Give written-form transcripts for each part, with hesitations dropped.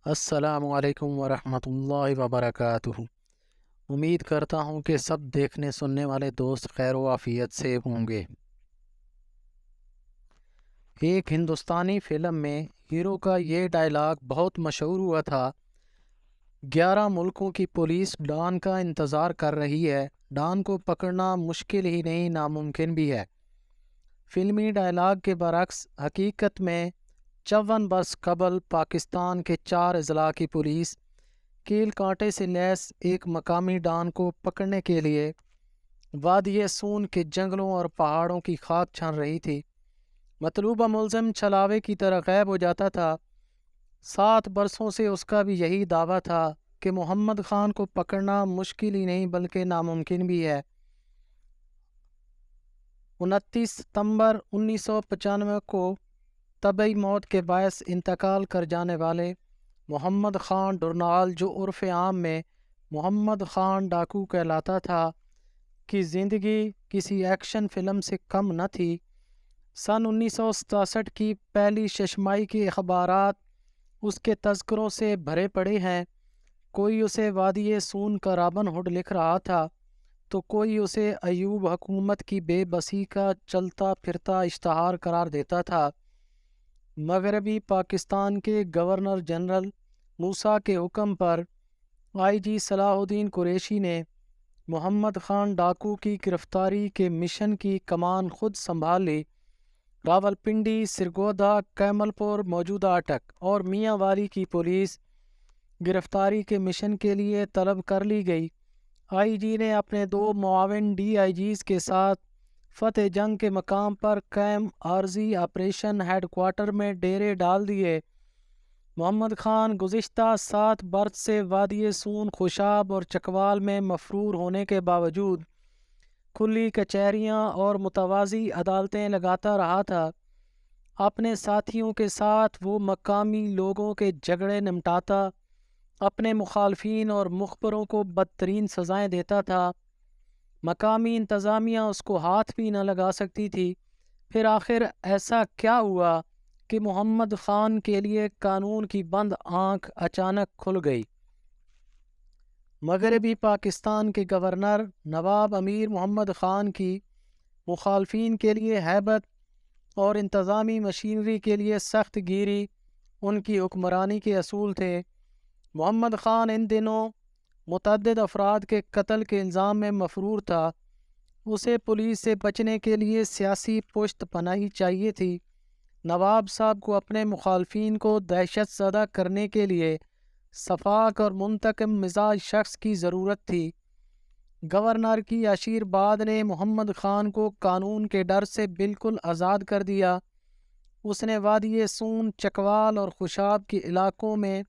السلام علیکم ورحمۃ اللہ وبرکاتہ۔ امید کرتا ہوں کہ سب دیکھنے سننے والے دوست خیر و عافیت سے ہوں گے۔ ایک ہندوستانی فلم میں ہیرو کا یہ ڈائلاگ بہت مشہور ہوا تھا: 11 ملکوں کی پولیس ڈان کا انتظار کر رہی ہے، ڈان کو پکڑنا مشکل ہی نہیں ناممکن بھی ہے۔ فلمی ڈائلاگ کے برعکس حقیقت میں 54 برس قبل پاکستان کے 4 اضلاع کی پولیس کیل کانٹے سے لیس ایک مقامی ڈان کو پکڑنے کے لیے وادی سون کے جنگلوں اور پہاڑوں کی خاک چھان رہی تھی۔ مطلوبہ ملزم چھلاوے کی طرح غائب ہو جاتا تھا۔ 7 برسوں سے اس کا بھی یہی دعویٰ تھا کہ محمد خان کو پکڑنا مشکل ہی نہیں بلکہ ناممکن بھی ہے۔ 29 ستمبر 1995 کو طبعی موت کے باعث انتقال کر جانے والے محمد خان ڈرنال، جو عرف عام میں محمد خان ڈاکو کہلاتا تھا، کی زندگی کسی ایکشن فلم سے کم نہ تھی۔ سن 1967 کی پہلی ششمائی کے اخبارات اس کے تذکروں سے بھرے پڑے ہیں۔ کوئی اسے وادی سون کا رابن ہوڈ لکھ رہا تھا تو کوئی اسے ایوب حکومت کی بے بسی کا چلتا پھرتا اشتہار قرار دیتا تھا۔ مغربی پاکستان کے گورنر جنرل موسیٰ کے حکم پر آئی جی صلاح الدین قریشی نے محمد خان ڈاکو کی گرفتاری کے مشن کی کمان خود سنبھال لی۔ راولپنڈی، سرگودا، کیمل پور، موجودہ اٹک اور میاں والی کی پولیس گرفتاری کے مشن کے لیے طلب کر لی گئی۔ آئی جی نے اپنے 2 معاون ڈی آئی جیز کے ساتھ فتح جنگ کے مقام پر قائم عارضی آپریشن ہیڈ کوارٹر میں ڈیرے ڈال دیے۔ محمد خان گزشتہ 7 برس سے وادی سون، خوشاب اور چکوال میں مفرور ہونے کے باوجود کھلی کچہریاں اور متوازی عدالتیں لگاتا رہا تھا۔ اپنے ساتھیوں کے ساتھ وہ مقامی لوگوں کے جھگڑے نمٹاتا، اپنے مخالفین اور مخبروں کو بدترین سزائیں دیتا تھا۔ مقامی انتظامیہ اس کو ہاتھ بھی نہ لگا سکتی تھی۔ پھر آخر ایسا کیا ہوا کہ محمد خان کے لیے قانون کی بند آنکھ اچانک کھل گئی؟ مغربی پاکستان کے گورنر نواب امیر محمد خان کی مخالفین کے لیے ہیبت اور انتظامی مشینری کے لیے سخت گیری ان کی حکمرانی کے اصول تھے۔ محمد خان ان دنوں متعدد افراد کے قتل کے الزام میں مفرور تھا۔ اسے پولیس سے بچنے کے لیے سیاسی پشت پناہی چاہیے تھی۔ نواب صاحب کو اپنے مخالفین کو دہشت زدہ کرنے کے لیے شفاق اور منتقم مزاج شخص کی ضرورت تھی۔ گورنر کی آشیرواد نے محمد خان کو قانون کے ڈر سے بالکل آزاد کر دیا۔ اس نے وادی سون، چکوال اور خوشاب کے علاقوں میں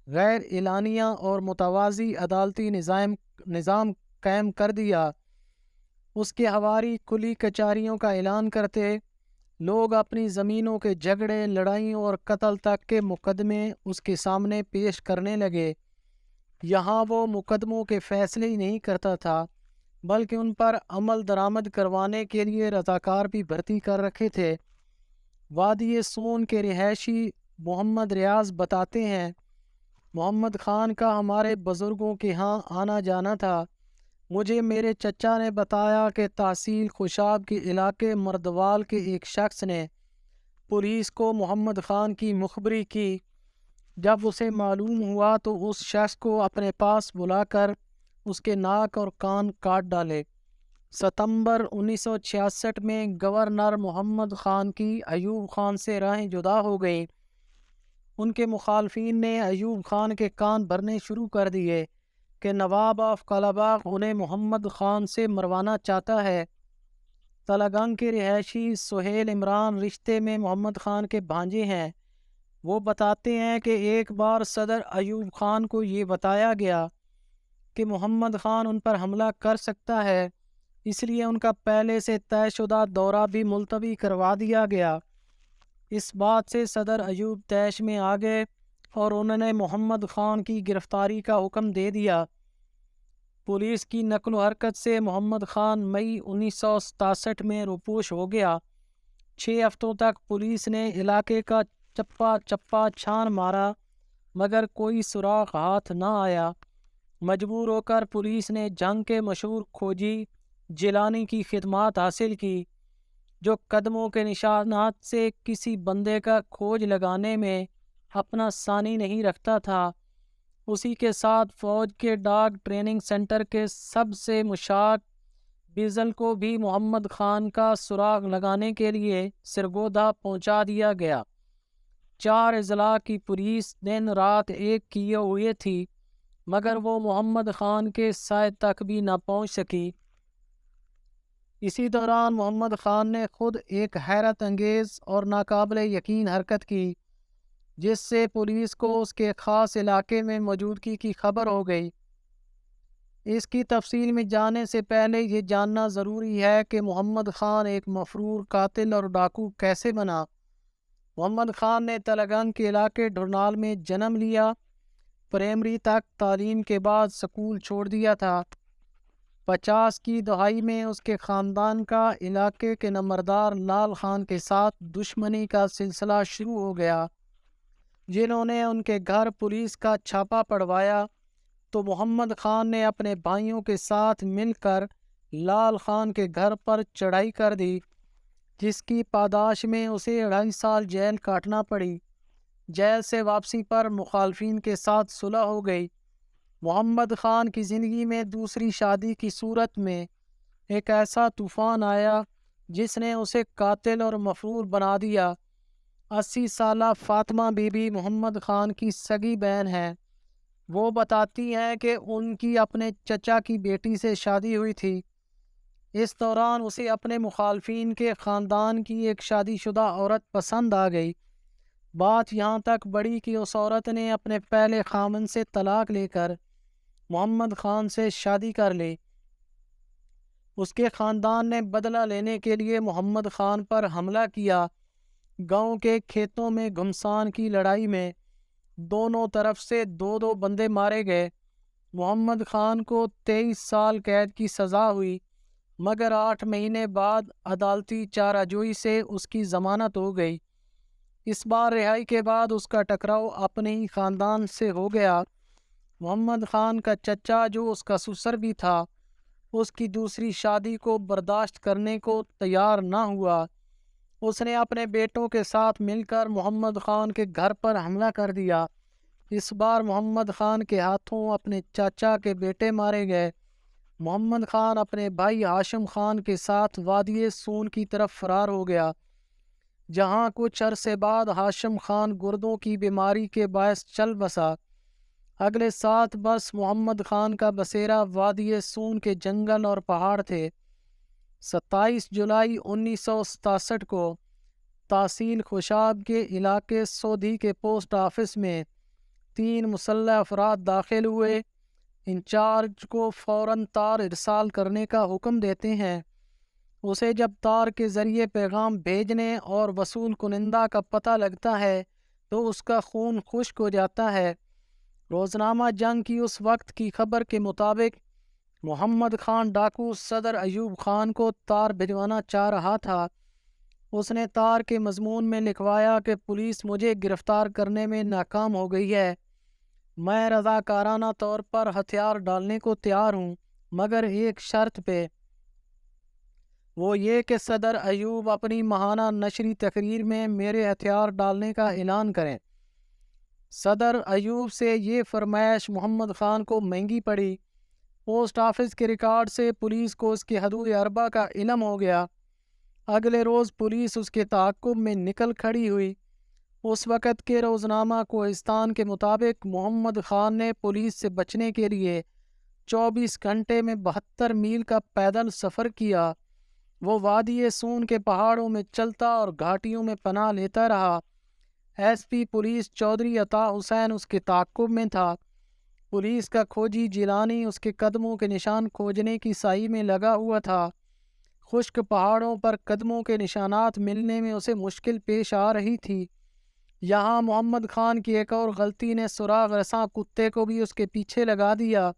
غیر اعلانیہ اور متوازی عدالتی نظام قائم کر دیا۔ اس کے حواری کھلی کچہریوں کا اعلان کرتے، لوگ اپنی زمینوں کے جھگڑے، لڑائیوں اور قتل تک کے مقدمے اس کے سامنے پیش کرنے لگے۔ یہاں وہ مقدموں کے فیصلے ہی نہیں کرتا تھا بلکہ ان پر عمل درآمد کروانے کے لیے رضاکار بھی بھرتی کر رکھے تھے۔ وادی سون کے رہائشی محمد ریاض بتاتے ہیں، محمد خان کا ہمارے بزرگوں کے ہاں آنا جانا تھا۔ مجھے میرے چچا نے بتایا کہ تحصیل خوشاب کے علاقے مردوال کے ایک شخص نے پولیس کو محمد خان کی مخبری کی۔ جب اسے معلوم ہوا تو اس شخص کو اپنے پاس بلا کر اس کے ناک اور کان کاٹ ڈالے۔ ستمبر 1966 میں گورنر محمد خان کی ایوب خان سے راہیں جدا ہو گئیں۔ ان کے مخالفین نے ایوب خان کے کان بھرنے شروع کر دیے کہ نواب آف کالاباغ انہیں محمد خان سے مروانا چاہتا ہے۔ تلگنگ کے رہائشی سہیل عمران رشتے میں محمد خان کے بھانجے ہیں۔ وہ بتاتے ہیں کہ ایک بار صدر ایوب خان کو یہ بتایا گیا کہ محمد خان ان پر حملہ کر سکتا ہے، اس لیے ان کا پہلے سے طے شدہ دورہ بھی ملتوی کروا دیا گیا۔ اس بات سے صدر ایوب طیش میں آ گئے اور انہوں نے محمد خان کی گرفتاری کا حکم دے دیا۔ پولیس کی نقل و حرکت سے محمد خان مئی 1967 میں روپوش ہو گیا۔ 6 ہفتوں تک پولیس نے علاقے کا چپا چپا چھان مارا مگر کوئی سراغ ہاتھ نہ آیا۔ مجبور ہو کر پولیس نے جنگ کے مشہور کھوجی جیلانی کی خدمات حاصل کی، جو قدموں کے نشانات سے کسی بندے کا کھوج لگانے میں اپنا ثانی نہیں رکھتا تھا۔ اسی کے ساتھ فوج کے ڈاگ ٹریننگ سینٹر کے سب سے مشاق بیزل کو بھی محمد خان کا سراغ لگانے کے لیے سرگودا پہنچا دیا گیا۔ 4 اضلاع کی پولیس دن رات ایک کیے ہوئے تھی، مگر وہ محمد خان کے سائے تک بھی نہ پہنچ سکی۔ اسی دوران محمد خان نے خود ایک حیرت انگیز اور ناقابل یقین حرکت کی، جس سے پولیس کو اس کے خاص علاقے میں موجودگی کی خبر ہو گئی۔ اس کی تفصیل میں جانے سے پہلے یہ جاننا ضروری ہے کہ محمد خان ایک مفرور قاتل اور ڈاکو کیسے بنا۔ محمد خان نے تلگنگ کے علاقے ڈھرنال میں جنم لیا۔ پرائمری تک تعلیم کے بعد سکول چھوڑ دیا تھا۔ 50 کی دہائی میں اس کے خاندان کا علاقے کے نمبردار لال خان کے ساتھ دشمنی کا سلسلہ شروع ہو گیا۔ جنہوں نے ان کے گھر پولیس کا چھاپا پڑوایا تو محمد خان نے اپنے بھائیوں کے ساتھ مل کر لال خان کے گھر پر چڑھائی کر دی، جس کی پاداش میں اسے 2.5 سال جیل کاٹنا پڑی۔ جیل سے واپسی پر مخالفین کے ساتھ صلح ہو گئی۔ محمد خان کی زندگی میں دوسری شادی کی صورت میں ایک ایسا طوفان آیا جس نے اسے قاتل اور مفرور بنا دیا۔ 80 سالہ فاطمہ بی بی محمد خان کی سگی بہن ہے۔ وہ بتاتی ہیں کہ ان کی اپنے چچا کی بیٹی سے شادی ہوئی تھی۔ اس دوران اسے اپنے مخالفین کے خاندان کی ایک شادی شدہ عورت پسند آ گئی۔ بات یہاں تک بڑھی کہ اس عورت نے اپنے پہلے خامن سے طلاق لے کر محمد خان سے شادی کر لی۔ اس کے خاندان نے بدلہ لینے کے لیے محمد خان پر حملہ کیا۔ گاؤں کے کھیتوں میں گھمسان کی لڑائی میں دونوں طرف سے 2 بندے مارے گئے۔ محمد خان کو 23 سال قید کی سزا ہوئی، مگر 8 مہینے بعد عدالتی چارہ جوئی سے اس کی ضمانت ہو گئی۔ اس بار رہائی کے بعد اس کا ٹکراؤ اپنے ہی خاندان سے ہو گیا۔ محمد خان کا چچا، جو اس کا سسر بھی تھا، اس کی دوسری شادی کو برداشت کرنے کو تیار نہ ہوا۔ اس نے اپنے بیٹوں کے ساتھ مل کر محمد خان کے گھر پر حملہ کر دیا۔ اس بار محمد خان کے ہاتھوں اپنے چاچا کے بیٹے مارے گئے۔ محمد خان اپنے بھائی ہاشم خان کے ساتھ وادی سون کی طرف فرار ہو گیا، جہاں کچھ عرصے بعد ہاشم خان گردوں کی بیماری کے باعث چل بسا۔ اگلے 7 برس محمد خان کا بسیرا وادی سون کے جنگل اور پہاڑ تھے۔ 27 جولائی 1967 کو تحصیل خوشاب کے علاقے سودھی کے پوسٹ آفس میں 3 مسلح افراد داخل ہوئے۔ انچارج کو فوراً تار ارسال کرنے کا حکم دیتے ہیں۔ اسے جب تار کے ذریعے پیغام بھیجنے اور وصول کنندہ کا پتہ لگتا ہے تو اس کا خون خشک ہو جاتا ہے۔ روزنامہ جنگ کی اس وقت کی خبر کے مطابق محمد خان ڈاکو صدر ایوب خان کو تار بھجوانا چاہ رہا تھا۔ اس نے تار کے مضمون میں لکھوایا کہ پولیس مجھے گرفتار کرنے میں ناکام ہو گئی ہے۔ میں رضاکارانہ طور پر ہتھیار ڈالنے کو تیار ہوں، مگر ایک شرط پہ، وہ یہ کہ صدر ایوب اپنی ماہانہ نشری تقریر میں میرے ہتھیار ڈالنے کا اعلان کریں۔ صدر ایوب سے یہ فرمائش محمد خان کو مہنگی پڑی۔ پوسٹ آفس کے ریکارڈ سے پولیس کو اس کے حدود اربا کا علم ہو گیا۔ اگلے روز پولیس اس کے تعاقب میں نکل کھڑی ہوئی۔ اس وقت کے روزنامہ کوہستان کے مطابق محمد خان نے پولیس سے بچنے کے لیے 24 گھنٹے میں 72 میل کا پیدل سفر کیا۔ وہ وادی سون کے پہاڑوں میں چلتا اور گھاٹیوں میں پناہ لیتا رہا۔ ایس پی پولیس چودھری عطا حسین اس کے تعاقب میں تھا۔ پولیس کا کھوجی جیلانی اس کے قدموں کے نشان کھوجنے کی سعی میں لگا ہوا تھا۔ خشک پہاڑوں پر قدموں کے نشانات ملنے میں اسے مشکل پیش آ رہی تھی۔ یہاں محمد خان کی ایک اور غلطی نے سراغ رساں کتے کو بھی اس کے پیچھے لگا دیا۔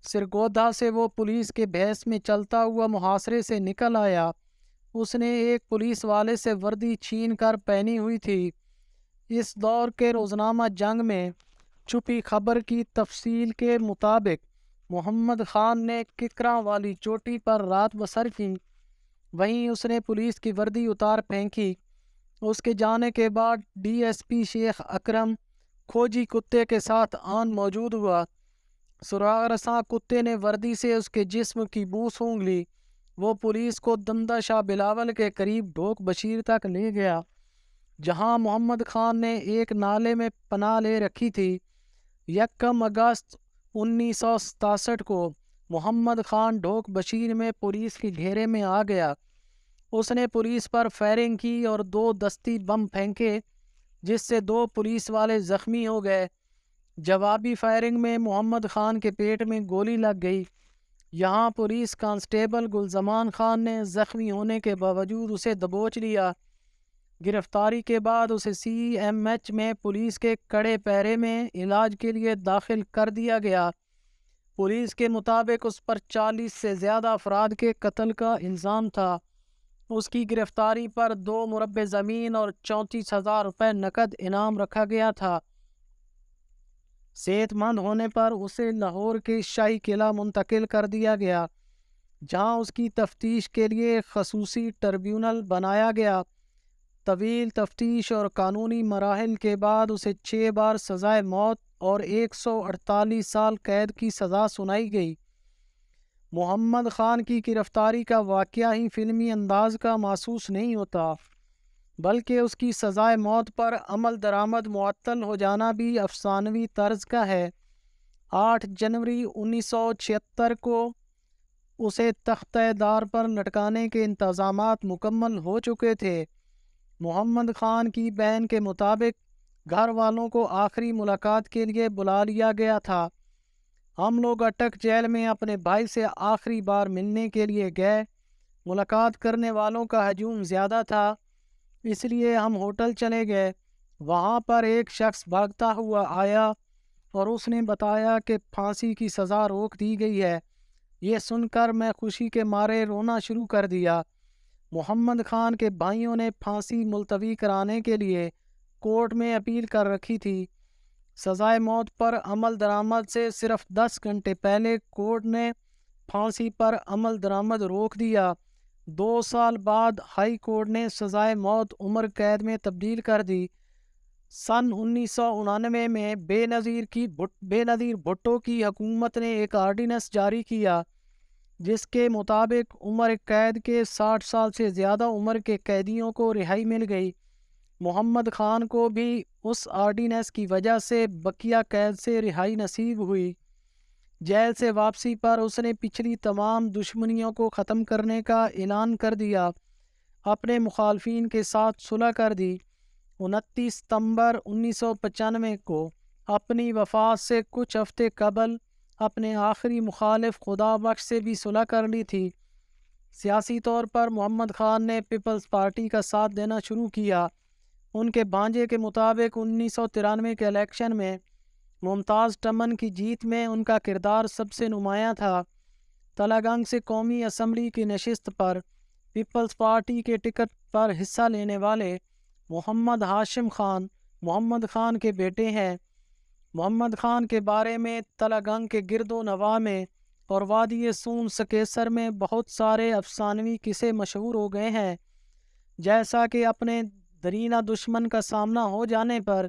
سرگودا سے وہ پولیس کے بھیس میں چلتا ہوا محاصرے سے نکل آیا۔ اس نے ایک پولیس والے سے وردی چھین کر پہنی ہوئی تھی۔ اس دور کے روزنامہ جنگ میں چھپی خبر کی تفصیل کے مطابق محمد خان نے ککراں والی چوٹی پر رات بسر کی، وہیں اس نے پولیس کی وردی اتار پھینکی۔ اس کے جانے کے بعد ڈی ایس پی شیخ اکرم کھوجی کتے کے ساتھ آن موجود ہوا۔ سراغ رساں کتے نے وردی سے اس کے جسم کی بو سونگھ لی۔ وہ پولیس کو دمدہ شاہ بلاول کے قریب ڈھوک بشیر تک لے گیا، جہاں محمد خان نے ایک نالے میں پناہ لے رکھی تھی۔ 1 اگست 1967 کو محمد خان ڈھوک بشیر میں پولیس کے گھیرے میں آ گیا۔ اس نے پولیس پر فائرنگ کی اور 2 دستی بم پھینکے، جس سے 2 پولیس والے زخمی ہو گئے۔ جوابی فائرنگ میں محمد خان کے پیٹ میں گولی لگ گئی۔ یہاں پولیس کانسٹیبل گلزمان خان نے زخمی ہونے کے باوجود اسے دبوچ لیا۔ گرفتاری کے بعد اسے سی ایم ایچ میں پولیس کے کڑے پہرے میں علاج کے لیے داخل کر دیا گیا۔ پولیس کے مطابق اس پر 40 سے زیادہ افراد کے قتل کا الزام تھا۔ اس کی گرفتاری پر 2 مربع زمین اور 34,000 روپے نقد انعام رکھا گیا تھا۔ صحت مند ہونے پر اسے لاہور کے شاہی قلعہ منتقل کر دیا گیا، جہاں اس کی تفتیش کے لیے خصوصی ٹربیونل بنایا گیا۔ طویل تفتیش اور قانونی مراحل کے بعد اسے 6 بار سزائے موت اور 148 سال قید کی سزا سنائی گئی۔ محمد خان کی گرفتاری کا واقعہ ہی فلمی انداز کا محسوس نہیں ہوتا، بلکہ اس کی سزائے موت پر عمل درآمد معطل ہو جانا بھی افسانوی طرز کا ہے۔ 8 جنوری 1976 کو اسے تختہ دار پر لٹکانے کے انتظامات مکمل ہو چکے تھے۔ محمد خان کی بہن کے مطابق گھر والوں کو آخری ملاقات کے لیے بلا لیا گیا تھا۔ ہم لوگ اٹک جیل میں اپنے بھائی سے آخری بار ملنے کے لیے گئے۔ ملاقات کرنے والوں کا ہجوم زیادہ تھا، اس لیے ہم ہوٹل چلے گئے۔ وہاں پر ایک شخص بھاگتا ہوا آیا اور اس نے بتایا کہ پھانسی کی سزا روک دی گئی ہے۔ یہ سن کر میں خوشی کے مارے رونا شروع کر دیا۔ محمد خان کے بھائیوں نے پھانسی ملتوی کرانے کے لیے کورٹ میں اپیل کر رکھی تھی۔ سزائے موت پر عمل درآمد سے صرف 10 گھنٹے پہلے کورٹ نے پھانسی پر عمل درآمد روک دیا۔ 2 سال بعد ہائی کورٹ نے سزائے موت عمر قید میں تبدیل کر دی۔ سن 1999 میں بے نظیر بھٹو کی حکومت نے ایک آرڈیننس جاری کیا، جس کے مطابق عمر قید کے 60 سال سے زیادہ عمر کے قیدیوں کو رہائی مل گئی۔ محمد خان کو بھی اس آرڈیننس کی وجہ سے بقیہ قید سے رہائی نصیب ہوئی۔ جیل سے واپسی پر اس نے پچھلی تمام دشمنیوں کو ختم کرنے کا اعلان کر دیا، اپنے مخالفین کے ساتھ صلح کر دی۔ 29 ستمبر 1995 کو اپنی وفات سے کچھ ہفتے قبل اپنے آخری مخالف خدا بخش سے بھی صلح کر لی تھی۔ سیاسی طور پر محمد خان نے پیپلز پارٹی کا ساتھ دینا شروع کیا۔ ان کے بھانجے کے مطابق 1993 کے الیکشن میں ممتاز ٹمن کی جیت میں ان کا کردار سب سے نمایاں تھا۔ تلہ گنگ سے قومی اسمبلی کی نشست پر پیپلز پارٹی کے ٹکٹ پر حصہ لینے والے محمد ہاشم خان محمد خان کے بیٹے ہیں۔ محمد خان کے بارے میں تلہ گنگ کے گرد و نواح میں اور وادی سون سکیسر میں بہت سارے افسانوی قصے مشہور ہو گئے ہیں، جیسا کہ اپنے درینہ دشمن کا سامنا ہو جانے پر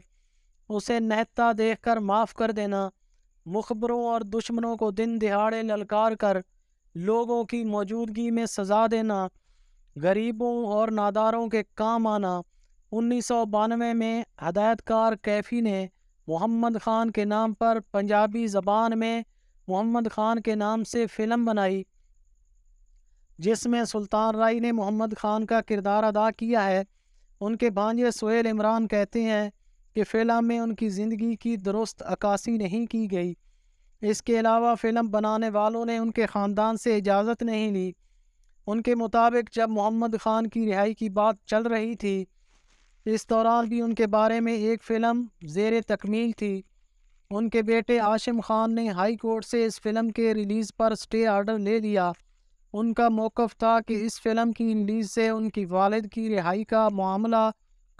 اسے نہتا دیکھ کر معاف کر دینا، مخبروں اور دشمنوں کو دن دہاڑے للکار کر لوگوں کی موجودگی میں سزا دینا، غریبوں اور ناداروں کے کام آنا۔ 1992 میں ہدایت کار کیفی نے محمد خان کے نام پر پنجابی زبان میں محمد خان کے نام سے فلم بنائی، جس میں سلطان رائی نے محمد خان کا کردار ادا کیا ہے۔ ان کے بھانجے سہیل عمران کہتے ہیں کہ فلم میں ان کی زندگی کی درست عکاسی نہیں کی گئی۔ اس کے علاوہ فلم بنانے والوں نے ان کے خاندان سے اجازت نہیں لی۔ ان کے مطابق جب محمد خان کی رہائی کی بات چل رہی تھی، اس دوران بھی ان کے بارے میں ایک فلم زیر تکمیل تھی۔ ان کے بیٹے ہاشم خان نے ہائی کورٹ سے اس فلم کے ریلیز پر سٹے آرڈر لے لیا۔ ان کا موقف تھا کہ اس فلم کی ریلیز سے ان کی والد کی رہائی کا معاملہ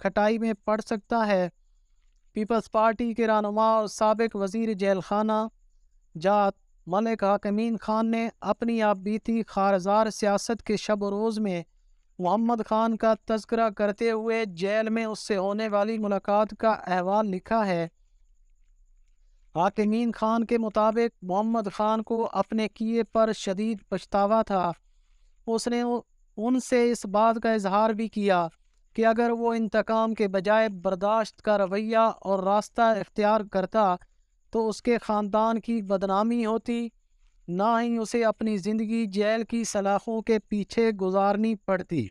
کھٹائی میں پڑ سکتا ہے۔ پیپلز پارٹی کے رہنما اور سابق وزیر جیل خانہ جات ملک حاکمین خان نے اپنی آپ بیتی خارزار سیاست کے شب و روز میں محمد خان کا تذکرہ کرتے ہوئے جیل میں اس سے ہونے والی ملاقات کا احوال لکھا ہے۔ حاکمین خان کے مطابق محمد خان کو اپنے کیے پر شدید پچھتاوا تھا۔ اس نے ان سے اس بات کا اظہار بھی کیا کہ اگر وہ انتقام کے بجائے برداشت کا رویہ اور راستہ اختیار کرتا تو اس کے خاندان کی بدنامی ہوتی، نہ ہی اسے اپنی زندگی جیل کی سلاخوں کے پیچھے گزارنی پڑتی۔